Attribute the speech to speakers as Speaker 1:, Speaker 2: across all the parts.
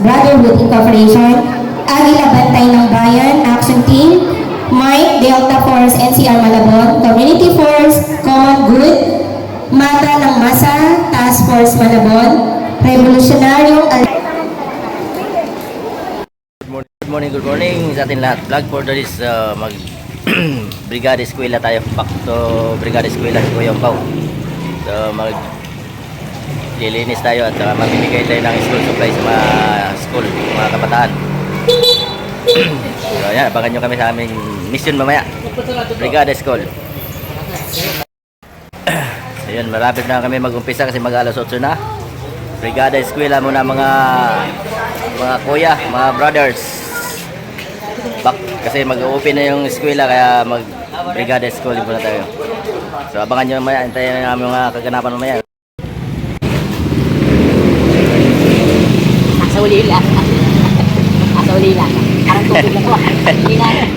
Speaker 1: Brotherhood Incorporation, Agila Bantay ng Bayan, Action Team, Mike, Delta Force, NCR Malabon, Community Force, Common Good, Mata ng Masa, Task Force Malabon, Revolutionaryong
Speaker 2: Good morning sa atin lahat. Vlog for this mag Brigada Eskwela tayo. Back to Brigada Eskwela si Kuya Pao. So mag lilinis tayo at mamimigay tayo ng school supplies sa mga school, mga kabataan. So yan, abangan nyo kami sa aming mission mamaya. Brigada School. So yun, malapit na kami mag-umpisa kasi mag-alas 8 na. Brigada Eskwela muna mga kuya, mga brothers. Kasi mag-open na yung eskwela kaya mag-Brigada School muna tayo. So abangan nyo mamaya, hintayin namin mga kaganapan mamaya.
Speaker 3: Nasa ulila. Nasa ulila. Parang tubig na po.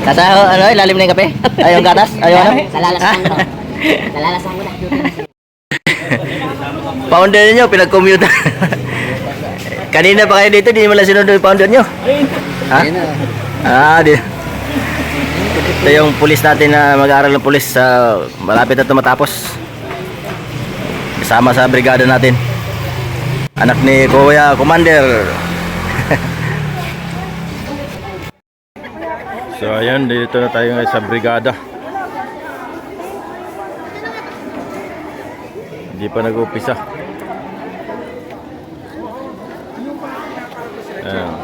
Speaker 2: Kasaho, ano, ilalim na yung kape? Ayaw yung gatas? Ayaw ano?
Speaker 3: Nalalasahan ko. Nalalasahan ko na.
Speaker 2: Founder nyo, pinag-commute. Kanina pa kayo dito, di mo lang sinunod yung founder nyo. Ha? Di. Ito yung pulis natin na mag-aaral ng pulis sa malapit na tumatapos. Kasama sa brigada natin. Anak ni Kuya Commander. So ayan, dito na tayo ngayon sa brigada. Hindi pa nag-umpisa. Ayan.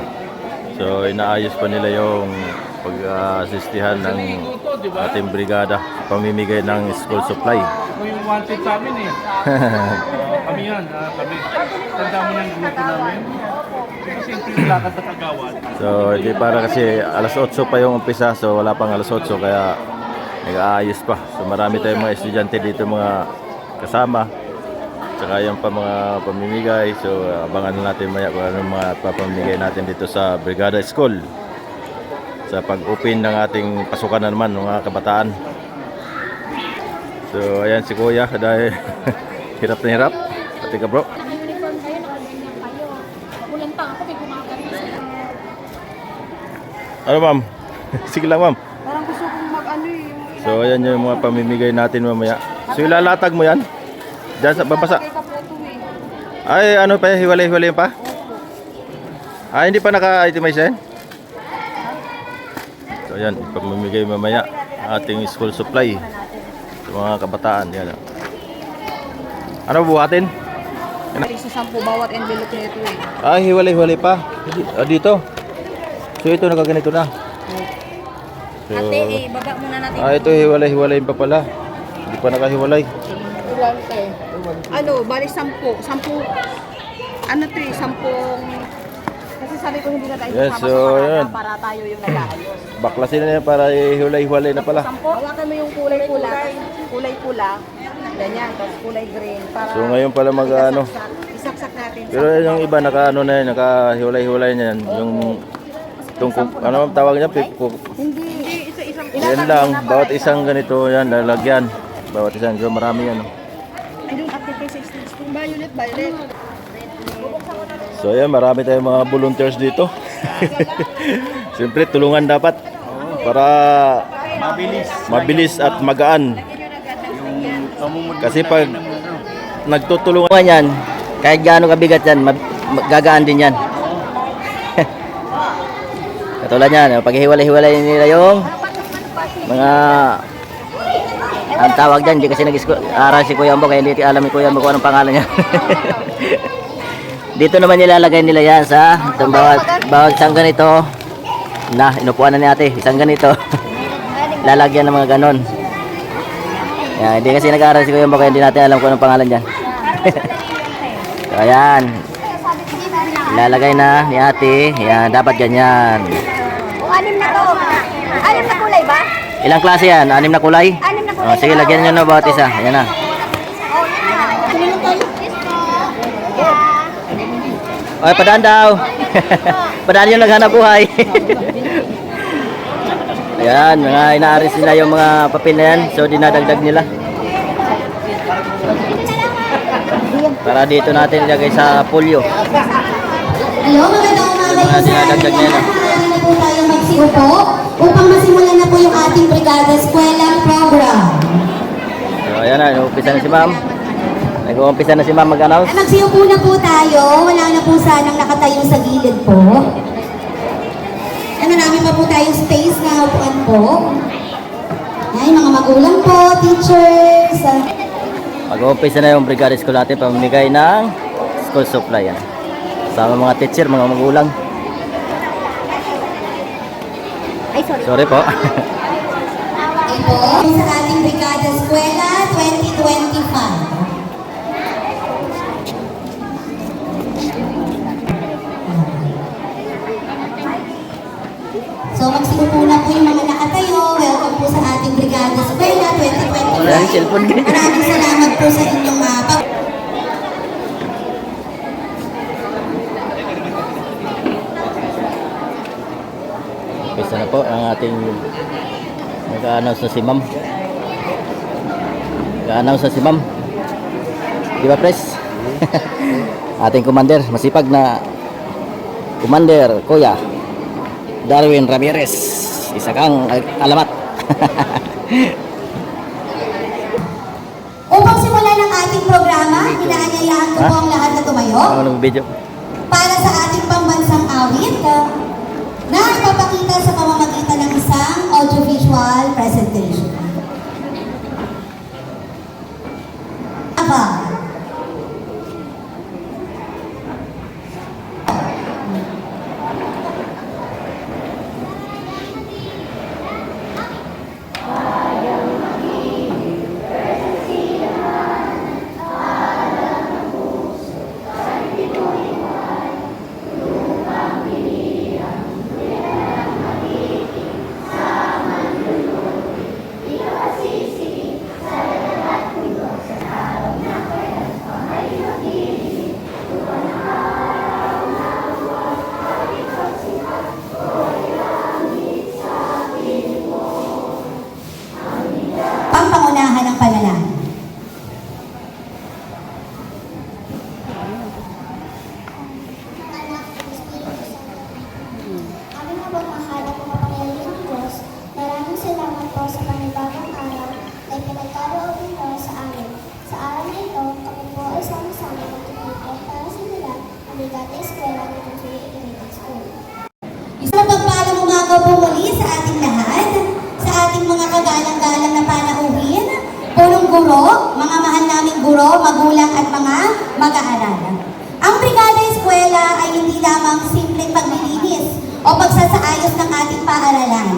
Speaker 2: So inaayos pa nila yung pag-asistihan ng ating brigada, pamimigay ng school supply.
Speaker 4: Yung wanted sa amin eh. Kami yan, kami. Tanda mo ng grupo namin. Kasi yung lakad na kagawan.
Speaker 2: So hindi para kasi alas 8 pa yung umpisa, so wala pang alas 8 kaya nag-aayos pa. So marami tayong mga estudyante dito, mga kasama. Tsaka yung pa mga pamimigay. So abangan natin maya kung anong mga papamigay natin dito sa Brigada School. Sa pag-open ng ating pasukan na naman ng mga kabataan. So ayan si Kuya dahil hirap na hirap. Pati ka bro. Ano ma'am? Sige lang ma'am.
Speaker 5: Parang gusto kong mag-ano eh.
Speaker 2: So ayan yung mga pamimigay natin mamaya. So ilalatag mo yan? Diyan sa babasa. Ay ano pa, hiwalay-hiwalay pa? Ay hindi pa naka-itemize yan? So ayan, pamimigay mamaya ating school supply sa mga kabataan. Yan. Ano buhatin?
Speaker 5: Isa 10 bawat envelope nito eh.
Speaker 2: Ay hiwalay-hiwalay pa. Dito. So ito nakaganito na. So,
Speaker 5: Ate, baba muna natin.
Speaker 2: ito hiwalay-hiwalay pa pala. Hindi pa nakahiwalay.
Speaker 5: Ano, bali 10. 10. Ano to eh, 10. Kasi sabi ko hindi na tayo
Speaker 2: Yes,
Speaker 5: sama
Speaker 2: so,
Speaker 5: sa parada
Speaker 2: yan.
Speaker 5: para tayo yung nag-aayos.
Speaker 2: Baklasin na yan para hiwalay-hiwalay na pala.
Speaker 5: 10. Hawakan mo yung kulay pula. Kulay pula. Ganyan, tapos kulay green. Para
Speaker 2: So ngayon pala mag-ano.
Speaker 5: isaksak natin.
Speaker 2: Pero yung iba naka-ano na yan, nakahiwalay-hiwalay na yan. Yung tungkol, ano ang tawag niya?
Speaker 5: Hindi, isa-isang.
Speaker 2: Yan lang, bawat isang ganito yan, lalagyan. Bawat isang, so marami yan.
Speaker 5: I don't have to pay 16. Violet.
Speaker 2: So ayan, marami tayong mga volunteers dito. Siyempre, tulungan dapat para mabilis at magaan. Kasi pag nagtutulungan yan, kahit gaano kabigat yan, gagaan din yan. Katulad yan, pag hiwalay-hiwalay nila yung mga ang tawag dyan, hindi kasi nag-aral si Kuya Ambo, kaya hindi alam ni Kuya Ambo kung anong pangalan niya. Dito naman nilalagay nila yan sa itong bawat isang ganito na inupuan na ni ate, isang ganito lalagyan ng mga ganon. Yan, hindi kasi nag-aaral si Kuya Ambo, kaya hindi natin alam kung anong pangalan dyan. So ayan, ilalagay na ni ate, yan, dapat ganyan.
Speaker 3: Anim na to. Anim na kulay ba?
Speaker 2: Ilang klase yan? 6 na kulay?
Speaker 3: 6 na kulay.
Speaker 2: Oh, sige, lagyan nyo na bawat isa. Ayan na. Ay, padaan daw. Padaan yung naghanap buhay. Ayan, mga inaaris nila yung mga papel na yan. So, dinadagdag nila. Para dito natin ilagay sa polio.
Speaker 1: Hello, magandang umaga po sa ating
Speaker 2: dinadagdag niya, no?
Speaker 1: lahat. Maaari na po tayo magsiupo upang masimulan na po yung ating Brigada Eskwela program.
Speaker 2: So, ayan na, nag-umpisa na si ma'am. Nag-umpisa na si ma'am mag-announce.
Speaker 1: Ay, magsiupo na po tayo. Wala na po sanang nakatayo sa gilid po. Ano namin pa po tayong space na upuan po. Ay, mga magulang po, teachers.
Speaker 2: Mag-umpisa na yung Brigada School natin pamimigay ng school supply. Yan. Sama mga teacher, mga magulang.
Speaker 3: Ay, sorry.
Speaker 2: Sorry po.
Speaker 1: Ito sa ating Brigada Eskwela 2025. So magsiupo na po yung mga nakatayo. Welcome po sa ating Brigada Eskwela 2025.
Speaker 2: Wala yung cellphone din.
Speaker 1: Maraming salamat po sa inyong
Speaker 2: Umpisa na po ang ating nag-announce na si ma'am. Nag-announce na si ma'am. Di ba, Pres? Ating commander, masipag na commander, Kuya Darwin Ramirez. Isa kang alamat.
Speaker 1: Upang simulan ang ating programa, inaanyayahan ko
Speaker 2: Ha?
Speaker 1: po ang lahat na tumayo
Speaker 2: Ano video?
Speaker 1: para sa ating pambansang awit na ipapakita sa pamamagitan ng isang audiovisual presentation. Aba, pampangunahan ng panalangin.
Speaker 6: Aming mapagmahal at mapangyayang Diyos, maraming salamat po sa panibagong araw na pinagkaroon nito sa amin. Sa araw na ito, kami po ay sama-sama magtutulong para sa nila ang Brigada Eskwela ng Tutuloy Elementary School.
Speaker 1: Isang pagpalang umaga po muli sa ating lahat, sa ating mga kagalang-galang na panauhin, punong guro, mga mahal naming guro, magulang at mga mag-aaral. Ang Brigada Eskwela ay hindi lamang simpleng paglilinis o pagsasaayos ng ating paaralan.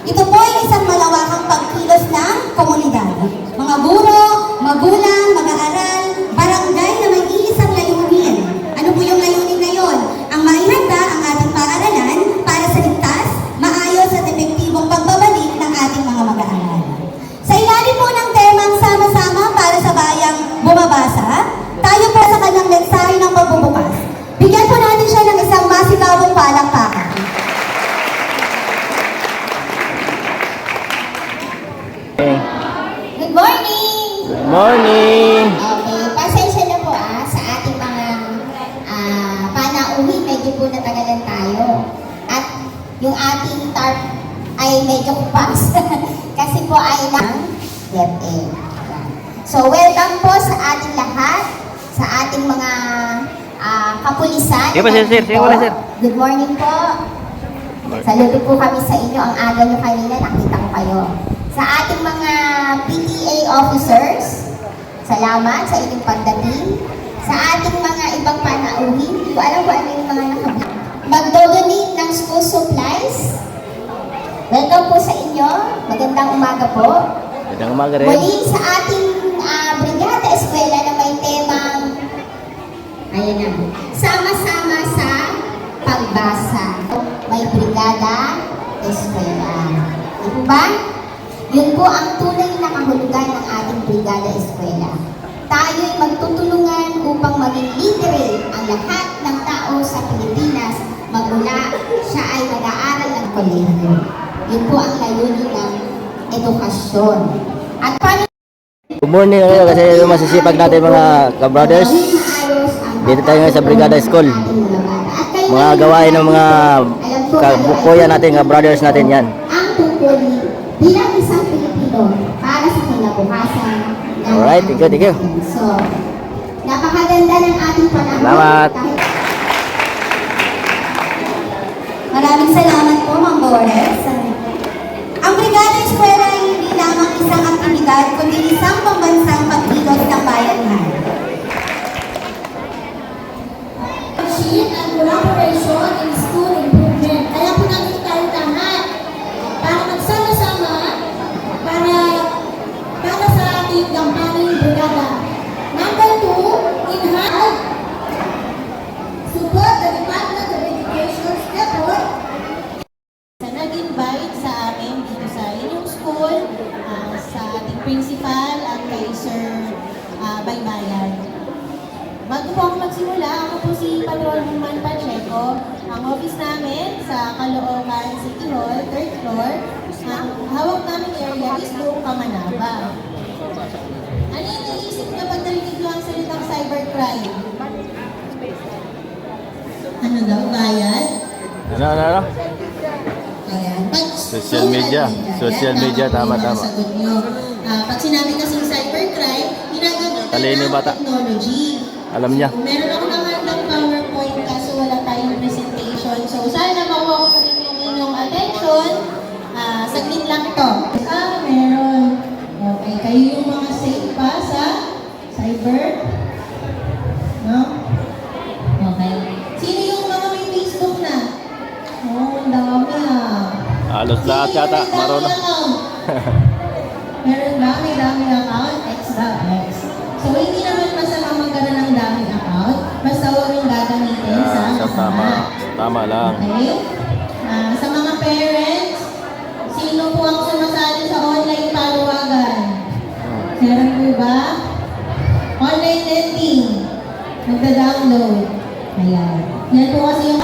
Speaker 1: Ito po ay isang malawakang pagkilos ng komunidad. Mga guro, magulang, mag-aaral, barangay na may iisang layunin. Ano po yung layunin na yon? Ang maihanda ang ating paaralan para sa ligtas, maayos at epektibong pagbabalik ng ating mga mag-aaral. Sa ilalim po ng temang sama-sama para sa bayang bumabasa, tayo po sa kanyang mensahe ng pagbubukas. Bigyan po natin siya ng isang masigawong palakpakan.
Speaker 2: Okay.
Speaker 1: Good morning!
Speaker 2: Good morning!
Speaker 1: Okay, pasensya na po sa ating mga panauhin, medyo po natagalan tayo. At yung ating tarp ay medyo kupas kasi po ay ng DepEd. So, welcome po sa ating lahat, sa ating mga kapulisan.
Speaker 2: Sige pa, sir. Sige pa, sir.
Speaker 1: Good morning po. Saludo po kami sa inyo. Ang aga nyo kanina, nakita ko kayo. Sa ating mga PTA officers, salamat sa inyong pagdating. Sa ating mga ibang panauhin, hindi ko alam kung ano yung mga nakabit. Magdodonate ng school supplies. Welcome po sa inyo. Magandang umaga po.
Speaker 2: Magandang umaga rin.
Speaker 1: Muli sa ating Brigada Eskwela na may temang, ayan na, sama-sama sa pagbasa. May Brigada Eskwela. Di po ba? Yun po ang tunay na kahulugan ng ating Brigada Eskwela. Tayo'y magtutulungan upang maging libre ang lahat ng tao sa Pilipinas magmula siya ay nag-aaral ng kolehiyo. Yun po ang layunin ng edukasyon. At paano
Speaker 2: Good morning kayo kasi yung masisipag natin mga ka-brothers.
Speaker 1: maging maayos ang
Speaker 2: Dito tayo ngayon sa Brigada School.
Speaker 1: ating lugar. At kayo
Speaker 7: mga gawain ng mga kabukuyan natin, mga brothers natin yan.
Speaker 6: ang tungkulin bilang isang Pilipino para sa kinabukasan ng
Speaker 7: Alright, thank you, thank you.
Speaker 6: So, napakaganda ng ating panahon.
Speaker 7: Salamat.
Speaker 1: Maraming salamat po, Ma'am Dolores. Ang Brigada Eskwela ay hindi lamang isang aktibidad, kundi isang pambansang pagkilos ng bayanihan.
Speaker 6: And collaboration in school improvement. Kaya po natin tayo lahat para magsama-sama para sa ating gampaning brigada. Number 2, enhance support the Department of Education's effort
Speaker 8: Sa nag-invite sa amin dito sa inyong school, sa ating principal at kay Sir Baybayan. Bago po ako magsimula, ako po si Patrolman Pacheco. Ang office namin sa Caloocan City Hall, 3rd floor. Ang hawak namin area is buong Kamanaba. Ano yung iniisip niyo pag narinig niyo ang salitang cybercrime? Ano daw, bayan?
Speaker 2: Ano?
Speaker 8: Ayan.
Speaker 2: Social media. Social media, tama.
Speaker 8: Sagot nyo. Pag sinabi kasing cybercrime, ginagamitan
Speaker 2: Talino
Speaker 8: ng
Speaker 2: bata.
Speaker 8: technology.
Speaker 2: Alam niya.
Speaker 8: Meron ako ng PowerPoint kaso wala tayong presentation. So, sana makuha ko pa rin yung inyong attention. Saglit lang to. Meron. Okay. Kayo yung mga safe pa sa cyber? No? Okay. Sino yung mga may Facebook na? Ang dami
Speaker 2: Halos lahat yata, marunong.
Speaker 8: Meron ba? May daming account? X daw, X. So, hindi naman masama magkaroon ng daming account. Basta huwag yung gagamitin sa kasama.
Speaker 2: Tama lang.
Speaker 8: Okay? Sa mga parents, sino po ang sumasali sa online paluwagan? Meron po ba? Online lending. Magda-download. Ayan. Yan po kasi yung...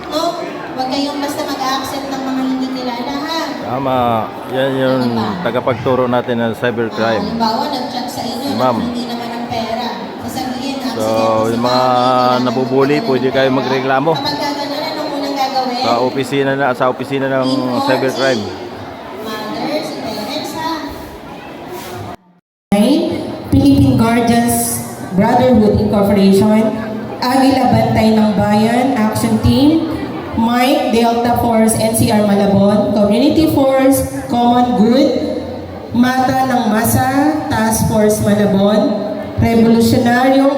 Speaker 8: No? Huwag kayong basta mag-accept ng mga hindi kilala, ha?
Speaker 2: Tama. Yan yung tagapagturo natin ng cybercrime.
Speaker 8: Halimbawa, nag-chat sa inyo
Speaker 2: Ma'am.
Speaker 8: na hindi naman ang pera. Sasabihin,
Speaker 2: So, yung mga nabubuli, pwede kayo magreklamo
Speaker 8: Kapag gano'n, anong unang gagawin?
Speaker 2: sa opisina ng cybercrime.
Speaker 8: Mothers, parents, ha?
Speaker 1: Philippine Guardians Brotherhood Incorporation, Agila Bantay ng Bayan, Action Team, Mike, Delta Force, NCR Malabon, Community Force, Common Good, Mata ng Masa, Task Force Malabon, Revolutionaryong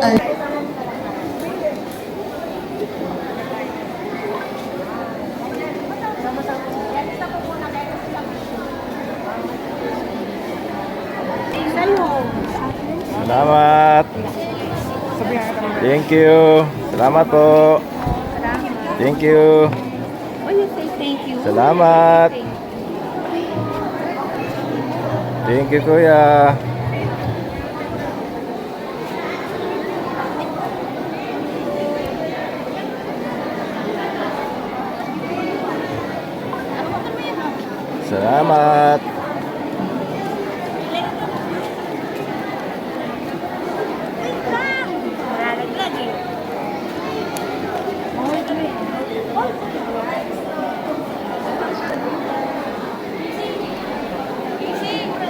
Speaker 2: Salamat. Thank you. Salamat po. Thank you. Salamat. Thank you, Kuya. Salamat.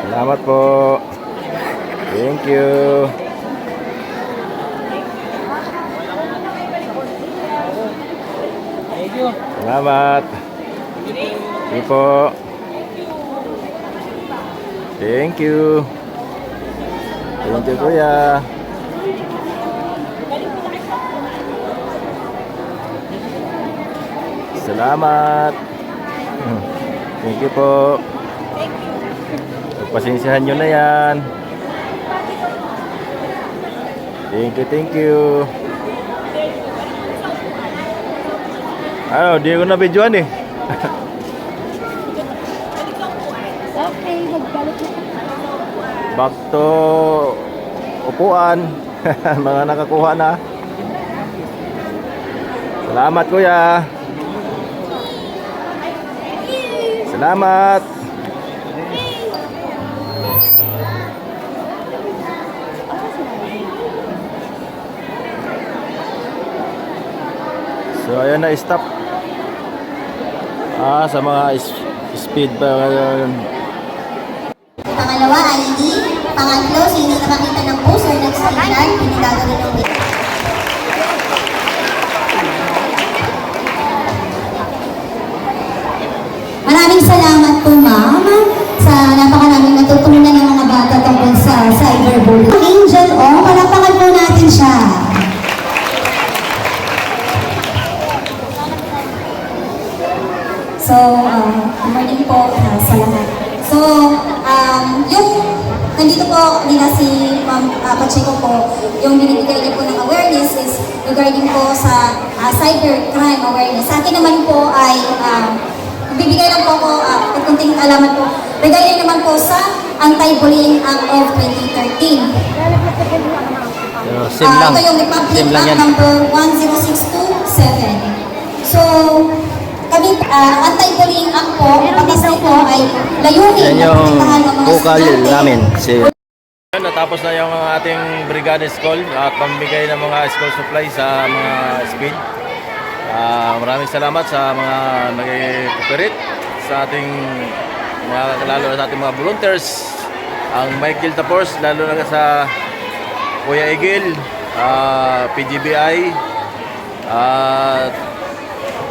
Speaker 2: Salamat po. Thank you. Salamat. Thank you po. Thank you. Thank you, Kuya. Salamat. Thank you po. Pagpasensyahan nyo na yan. Thank you, thank you. Ano, di ko na videoan eh.
Speaker 5: Okay, magbalik na.
Speaker 2: Back to upuan. Mga nakakuha na. Salamat, Kuya. Salamat. So ayan na, stop. Sa mga speed ba ngayon?
Speaker 6: Pangalawa, ID. Pangatlo, sino nakakita ng poster ng sticker, pinagagawin ng video. Maraming salamat po, ma'am, sa napakaraming natutunan ng mga bata tungkol sa cyberbullying. Angel, palapakan po natin siya. So, good morning po sa lahat. So, yung nandito po nila si Ma'am Pacheco po, yung binibigay niya po ng awareness is regarding po sa cybercrime awareness. Sa akin naman po ay bibigay lang po ako kunting alaman po. Regarding naman po sa Anti-Bullying Act of 2013.
Speaker 7: Same lang.
Speaker 6: Ito yung Republic
Speaker 7: Same lang
Speaker 6: Act
Speaker 7: yan.
Speaker 6: number 10627. So, kami, Anti-Bullying Act po, pagkas po ay layunin
Speaker 7: Yan yung
Speaker 6: protektahan ang mga
Speaker 7: vocal
Speaker 6: estudyante.
Speaker 7: namin. Si
Speaker 2: Natapos na yung ating Brigada School at pambigay ng mga school supply sa mga speed. Maraming salamat sa mga nag-cooperate sa ating mga, lalo na sa ating mga volunteers, ang Michael Tapors, lalo na sa Kuya Egil, PGBI,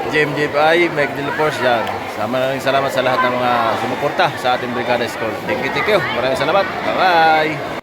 Speaker 2: GMGFI, Michael Tapors, yan. Maraming salamat sa lahat ng mga sumuporta sa ating Brigada School. Thank you. Maraming salamat. Bye-bye.